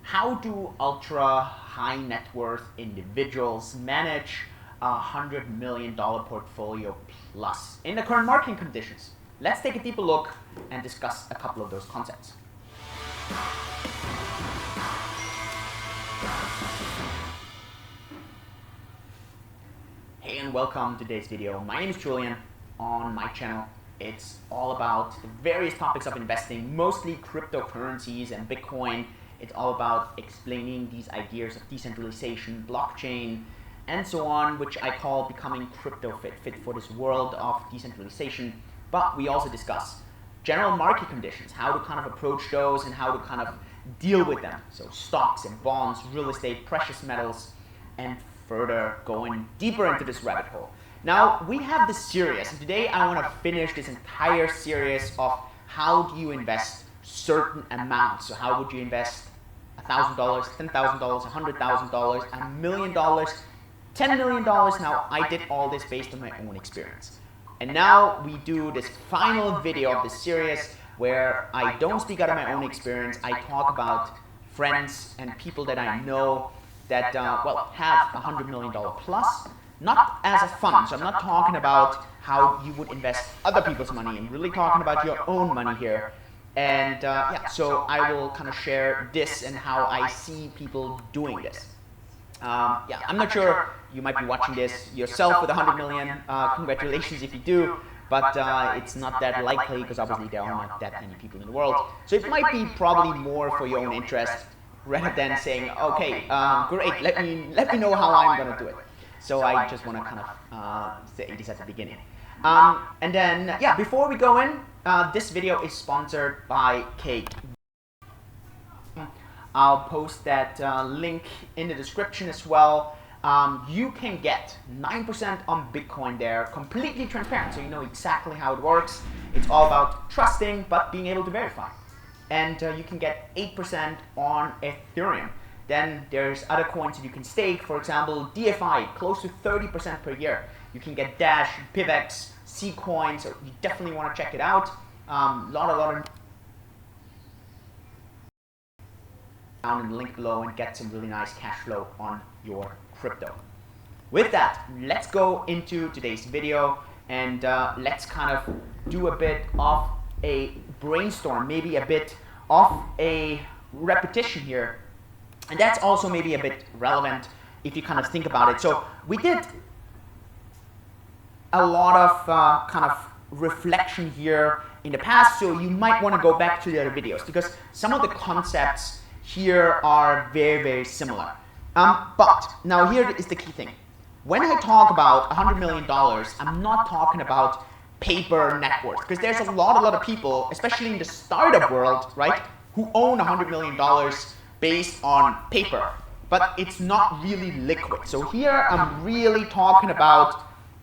How do ultra high net worth individuals manage a $100 million portfolio plus in the current market conditions? Let's take a deeper look and discuss a couple of those concepts. Hey and welcome to today's video. My name is Julian. On my channel, it's all about the various topics of investing, mostly cryptocurrencies and Bitcoin. It's all about explaining these ideas of decentralization, blockchain, and so on, which I call becoming crypto fit for this world of decentralization. But we also discuss general market conditions, how to kind of approach those and how to kind of deal with them. So stocks and bonds, real estate, precious metals, and further going deeper into this rabbit hole. Now, we have this series, and today I want to finish this entire series of how do you invest certain amounts. So how would you invest $1,000, $10,000, $100,000, $1 million, $10 million? Now, I did all this based on my own experience. And now we do this final video of this series where I don't speak out of my own experience. I talk about friends and people that I know that have $100 million plus, not as a fund. So I'm not talking about how you would invest other people's money. I'm really talking about your own money here. And so I will kind of share this and how I see people doing this. I'm not sure you might be watching this yourself with 100 million. Congratulations if you do, but it's not that likely because obviously there are not that many people in the world. So it might be probably more for your own interest rather than saying, okay, great, let me know how I'm going to do it. So I just want to kind of say this at the beginning. And then, before we go in, this video is sponsored by Cake. I'll post that link in the description as well. You can get 9% on Bitcoin there, completely transparent, so you know exactly how it works. It's all about trusting, but being able to verify. And you can get 8% on Ethereum. Then there's other coins that you can stake. For example, DFI, close to 30% per year. You can get Dash, PivX, C coins, so you definitely want to check it out. Lot of down in the link below and get some really nice cash flow on your crypto. With that, let's go into today's video and let's kind of do a bit of a brainstorm, maybe a bit of a repetition here. And that's also maybe a bit relevant if you kind of think about it. So we did a lot of kind of reflection here in the past, so you might want to go back to the other videos because some of the concepts here are very, very similar. But now here is the key thing. When I talk about $100 million, I'm not talking about paper net worth because there's a lot of people, especially in the startup world, right, who own $100 million based on paper, but it's not really liquid. So here I'm really talking about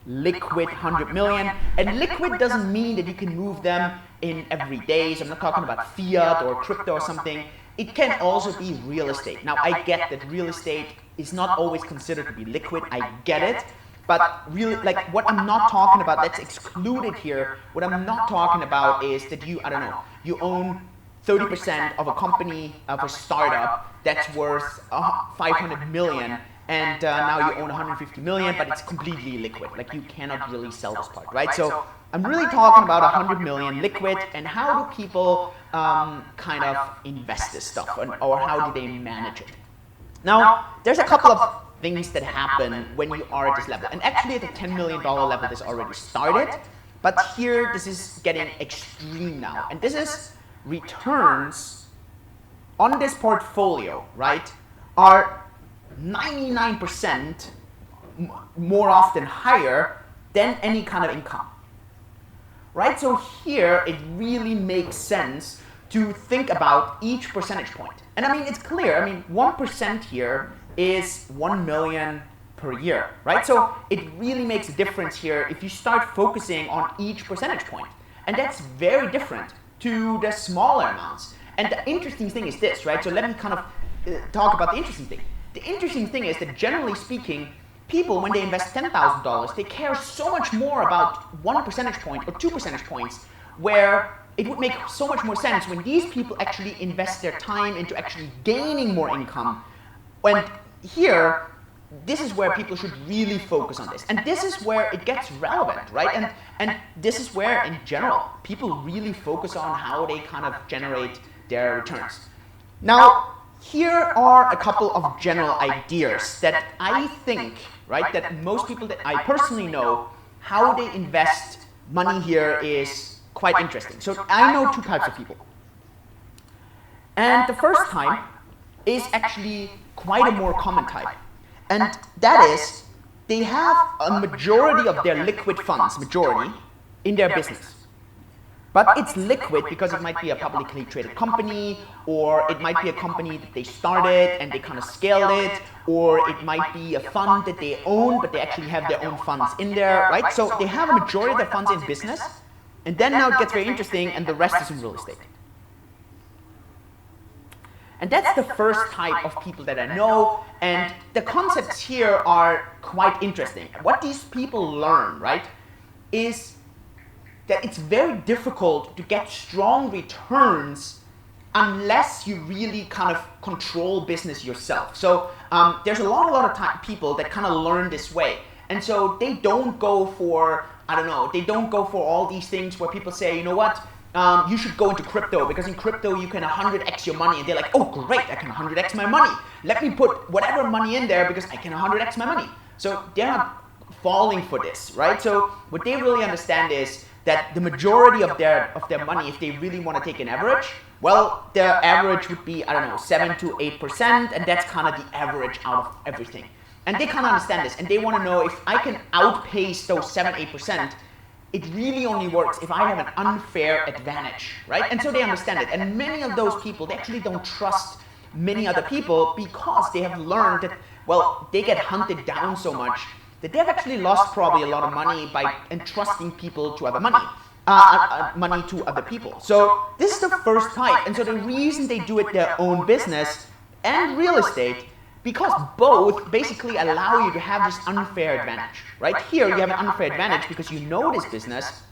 liquid 100 million, and liquid doesn't mean that you can move them in every day. So I'm not talking about fiat or crypto or something. It can also be real estate. Now I get that real estate is not always considered to be liquid. I get it, but really, like, what I'm not talking about, that's excluded here. What I'm not talking about is that you own 30% of a company, of a startup that's worth 500 million, and now you own 150 million, but it's completely liquid. Like, you cannot really sell this part, right? So I'm really talking about 100 million liquid, and how do people kind of invest this stuff, or how do they manage it? Now, there's a couple of things that happen when you are at this level, and actually at the $10 million level this already started, but here this is getting extreme now, and this is returns on this portfolio, right, are 99% more often higher than any kind of income, right? So here it really makes sense to think about each percentage point. And I mean, it's clear, I mean, 1% here is 1 million per year, right? So it really makes a difference here if you start focusing on each percentage point. And that's very different to the smaller amounts. And the interesting thing is this, right? So let me kind of talk about the interesting thing. The interesting thing is that generally speaking, people, when they invest $10,000, they care so much more about 1 percentage point or 2 percentage points, where it would make so much more sense when these people actually invest their time into actually gaining more income. And here, this is where people should really focus on this. And this is where it gets relevant, right? And this is where, in general, people really focus on how they kind of generate their returns. Now, here are a couple of general ideas that I think, right, that most people that I personally know, how they invest money here is quite interesting. So I know two types of people. And the first type is actually quite a more common type. And that is, they have a majority of their liquid funds, in their business. But it's liquid because it might be a publicly traded company, or it might be a company that they started and they kind of scaled it, or it might be a fund that they own, but they actually have their own funds in there, right? So they have a majority of their funds in business, and then now it gets very interesting, and the rest is in real estate. And that's the first type of people that I know, and the concepts here are quite interesting. What these people learn, right, is that it's very difficult to get strong returns unless you really kind of control business yourself. So there's a lot of people that kind of learn this way. And so they don't go for, I don't know, they don't go for all these things where people say, you know what, you should go into crypto, because in crypto you can 100x your money, and they're like, oh great, I can 100x my money. Let me put whatever money in there because I can 100x my money. So they're not falling for this, right? So what they really understand is that the majority of their money, if they really want to take an average, well, their average would be, I don't know, 7 to 8%, and that's kind of the average out of everything. And they kind of understand this, and they want to know, if I can outpace those 7, 8%, it really only works if I have an unfair advantage, right? And so they understand it. And many of those people, they actually don't trust many other people because they have learned that, well, they get hunted down so much that they've actually lost probably a lot of money by entrusting people to other money to other people. So this is the first type. And so the reason they do it their own business and real estate, because both basically allow you to have this unfair advantage, right? Here you have an unfair advantage because you know this business,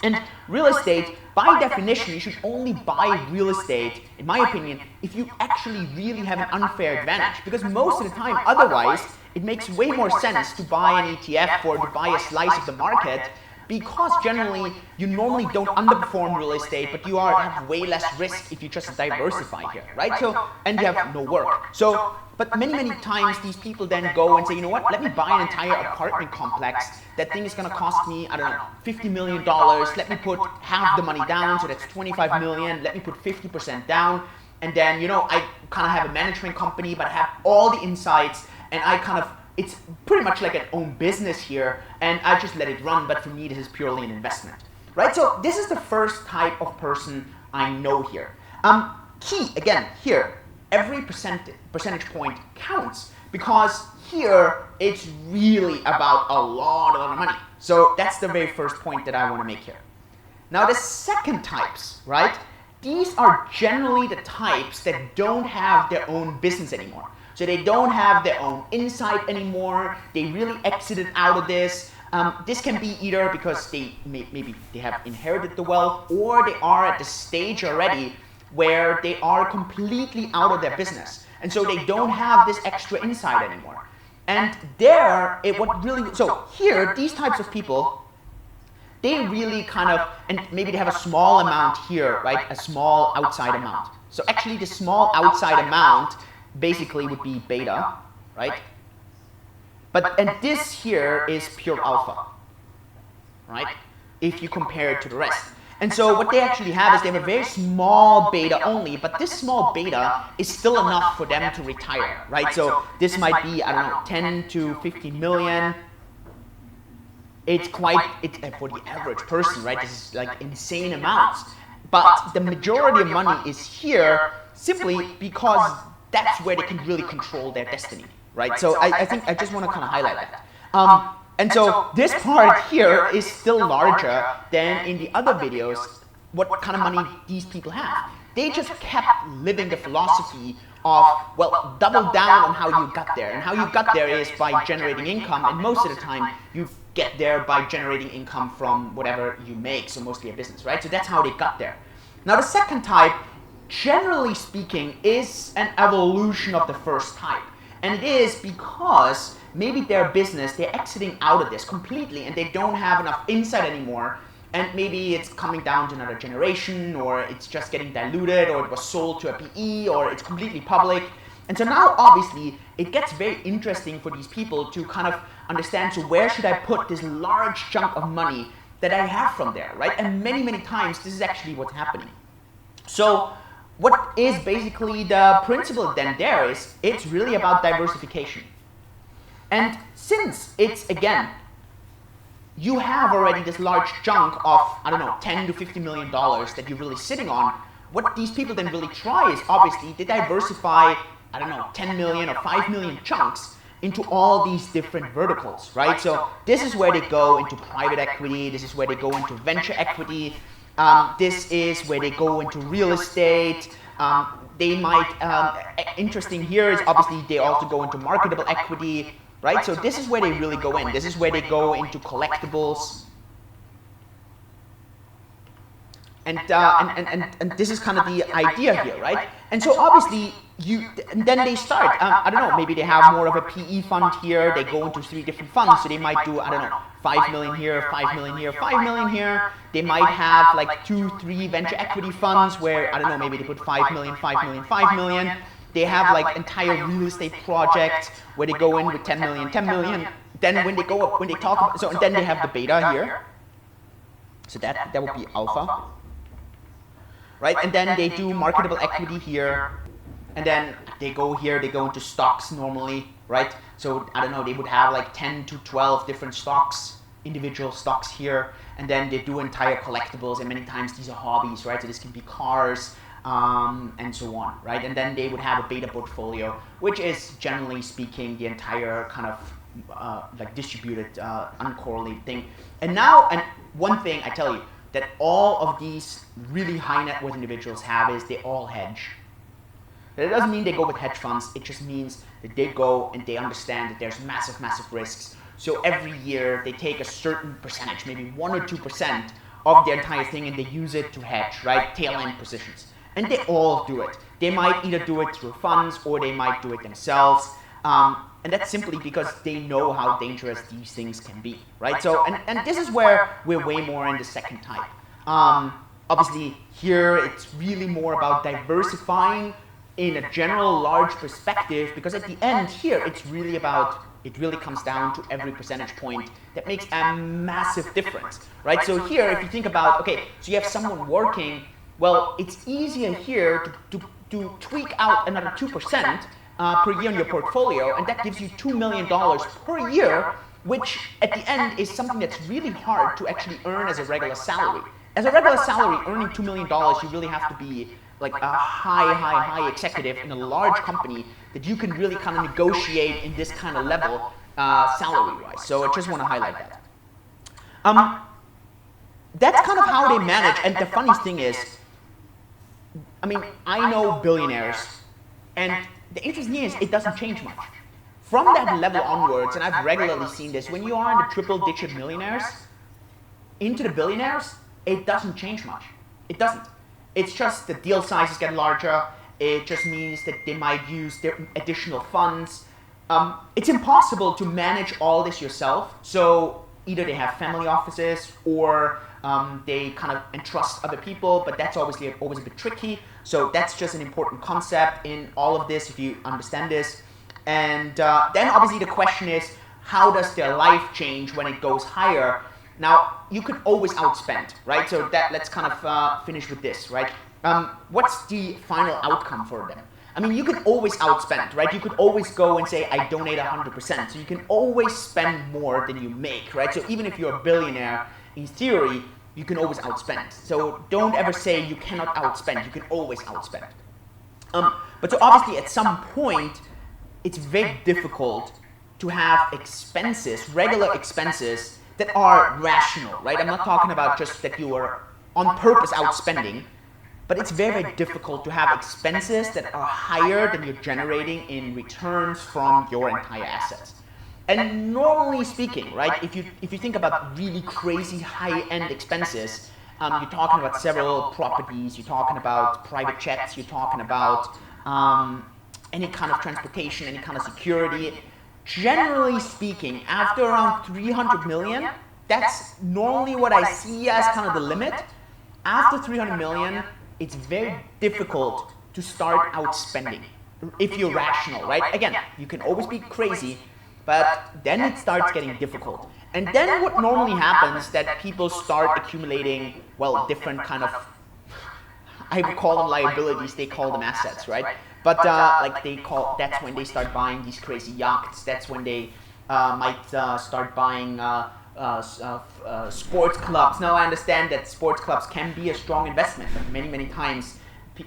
and real estate, by definition, you should only buy real estate, in my opinion, if you actually really have an unfair advantage, because most of the time, otherwise, it makes way more sense to buy an ETF or to buy a slice of the market, because generally, you normally don't underperform real estate, but you have way less risk if you just diversify here, right? So, and you have no work. So, but many times these people then go and say, you know what, let me buy an entire apartment complex. That thing is going to cost me, I don't know, $50 million. Let me put half the money down, so that's $25 million. Let me put 50% down. And then, you know, I kind of have a management company, but I have all the insights, and I kind of, it's pretty much like an own business here, and I just let it run, but for me this is purely an investment, right? So this is the first type of person I know here. Key, again, here, every percentage point counts, because here it's really about a lot of money. So that's the very first point that I want to make here. Now the second types, right? These are generally the types that don't have their own business anymore. So they don't have their own insight anymore. They really exited out of this. This can be either because maybe they have inherited the wealth, or they are at the stage already where they are completely out of their business. And so they don't have this extra insight anymore. And so here, these types of people, they really kind of, and maybe they have a small amount here, right? A small outside amount. So actually the small outside amount basically would be beta, right? And this here is pure alpha, right? If you compare it to the rest. And so what they actually have is they have a very small beta only, but this small beta is still enough for them to retire, right? So this might be, I don't know, 10 to 15 million. It's for the average person, right? This is like insane amounts. But the majority of money is here simply because that's where they can really control their destiny, right? So I think I just want to kind of highlight that. And so this part here is still larger than in the other videos, what kind of money these people have. They just kept living the philosophy of, well, double down on how you got there. And how you got there is by generating income, and most of the time you get there by generating income from whatever you make, so mostly a business, right? So that's how they got there. Now the second type, generally speaking, is an evolution of the first type. And it is because maybe their business, they're exiting out of this completely and they don't have enough insight anymore. And maybe it's coming down to another generation, or it's just getting diluted, or it was sold to a PE, or it's completely public. And so now, obviously, it gets very interesting for these people to kind of understand, so where should I put this large chunk of money that I have from there, right? And many, many times, this is actually what's happening. So what is basically the principle then there is, it's really about diversification. And since it's, again, you have already this large chunk of, I don't know, $10 to $50 million that you're really sitting on, what these people then really try is, obviously, they diversify, I don't know, 10 million or 5 million chunks into all these different verticals, right? So this is where they go into private equity, this is where they go into venture equity, this is where they go into real estate. They might, interesting here is obviously they also go into marketable equity, right? So this is where they really go in. This is where they go into collectibles. And this is kind of the idea here, right? And so obviously, and then they start, I don't know, maybe they have more of a PE fund here, they go into 3 different funds, so they might do, I don't know, 5 million here, 5 million here, 5 million here. They might have like 2, 3 venture equity funds where, I don't know, maybe they put 5 million, 5 million, 5 million. They have like entire real estate projects where they go in with 10 million, 10 million. Then when they go up, when they talk about, so and then they have the beta here. So that would be alpha. Right, and then they do marketable equity here, and then they go here, they go into stocks normally, right? So, I don't know, they would have like 10 to 12 different stocks, individual stocks here, and then they do entire collectibles, and many times these are hobbies, right? So this can be cars, and so on, right? And then they would have a beta portfolio, which is generally speaking the entire kind of like distributed, uncorrelated thing. And now, and one thing I tell you, that all of these really high net worth individuals have is they all hedge. That doesn't mean they go with hedge funds, it just means that they go and they understand that there's massive, massive risks. So every year they take a certain percentage, maybe 1 or 2% of the entire thing, and they use it to hedge, right? Tail end positions. And they all do it. They might either do it through funds or they might do it themselves. And that's simply because they know how dangerous these things can be, right? So, and this is where we're way more in the second type. Obviously, here it's really more about diversifying in a general large perspective, because at the end here, it's really about, it really comes down to every percentage point that makes a massive difference, right? So here, if you think about, okay, so you have someone working, well, it's easier here to tweak out another 2%, per year in your portfolio, and that gives you $2 million per year, which at the end is something that's really hard to actually earn as a regular salary. As a regular salary, earning $2 million, you really have to be like a high executive in a large company that you can really kind of negotiate in this kind of level salary-wise. So I just want to highlight that. That's kind of how they manage, and the funniest thing is, I mean, I know billionaires, and the interesting thing is, it doesn't change much. From that level onwards, and I've regularly seen this, when you are in the triple-digit millionaires, into the billionaires, it doesn't change much. It doesn't. It's just the deal sizes get larger. It just means that they might use their additional funds. It's impossible to manage all this yourself. So either they have family offices or they kind of entrust other people, but that's obviously always a bit tricky. So that's just an important concept in all of this, if you understand this. And then obviously the question is, how does their life change when it goes higher? Now, you could always outspend, right? So that, let's kind of finish with this, right? What's the final outcome for them? I mean, you can always outspend, right? You could always go and say, I donate 100%. So you can always spend more than you make, right? So even if you're a billionaire, in theory, you can always outspend. So don't ever say you cannot outspend. You can always outspend. But so obviously at some point, it's very difficult to have expenses, regular expenses, that are rational, right? I'm not talking about just that you are on purpose outspending, but it's very, very difficult to have expenses that are higher than you're generating in returns from your entire assets. And normally speaking, right, if you think about really crazy high-end expenses, You're talking about several properties, you're talking about private jets, you're talking about any kind of transportation, any kind of security. Generally speaking, after around 300 million, that's normally what I see as kind of the limit. After 300 million, it's very difficult to start outspending if you're rational, right? Again, you can always be crazy, but then it starts getting difficult. And then what normally happens that people start accumulating, well, different kind of, I would call them liabilities, they call them assets, right? But like that's when they start buying these crazy yachts, that's when they might start buying sports clubs. Now I understand that sports clubs can be a strong investment, but many times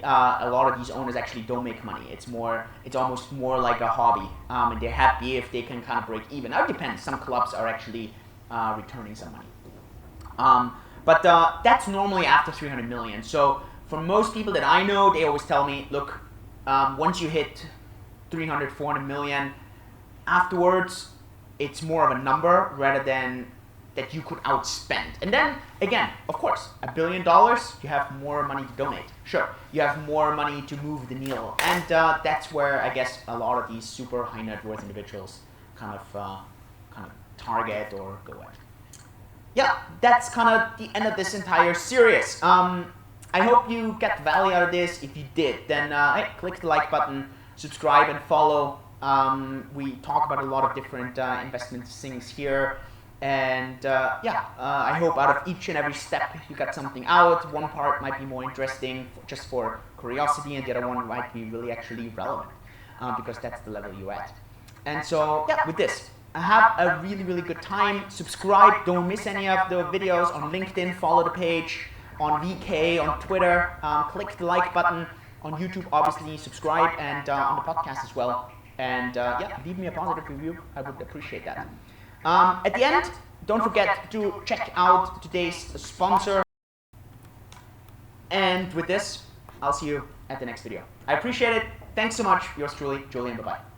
a lot of these owners actually don't make money. It's almost more like a hobby, and they're happy if they can kind of break even. Now it depends. Some clubs are actually returning some money, but that's normally after 300 million. So for most people that I know, they always tell me, look, once you hit 300, 400 million, afterwards it's more of a number rather than that you could outspend. And then, again, of course, $1 billion, you have more money to donate. Sure, you have more money to move the needle. And that's where I guess a lot of these super high net worth individuals kind of target or go at. Yeah, that's kind of the end of this entire series. I hope you get value out of this. If you did, then hey, click the like button, subscribe and follow. We talk about a lot of different investment things here. And I hope out of each and every step you got something out. One part might be more interesting just for curiosity, and the other one might be really actually relevant because that's the level you're at. And so, yeah, with this, have a really good time. Subscribe, don't miss any of the videos on LinkedIn, follow the page, on VK, on Twitter, click the like button, on YouTube obviously, subscribe, and on the podcast as well. And yeah, leave me a positive review, I would appreciate that. At the end, don't forget to check out today's sponsor. And with this, I'll see you at the next video. I appreciate it. Thanks so much. Yours truly, Julian. Bye-bye.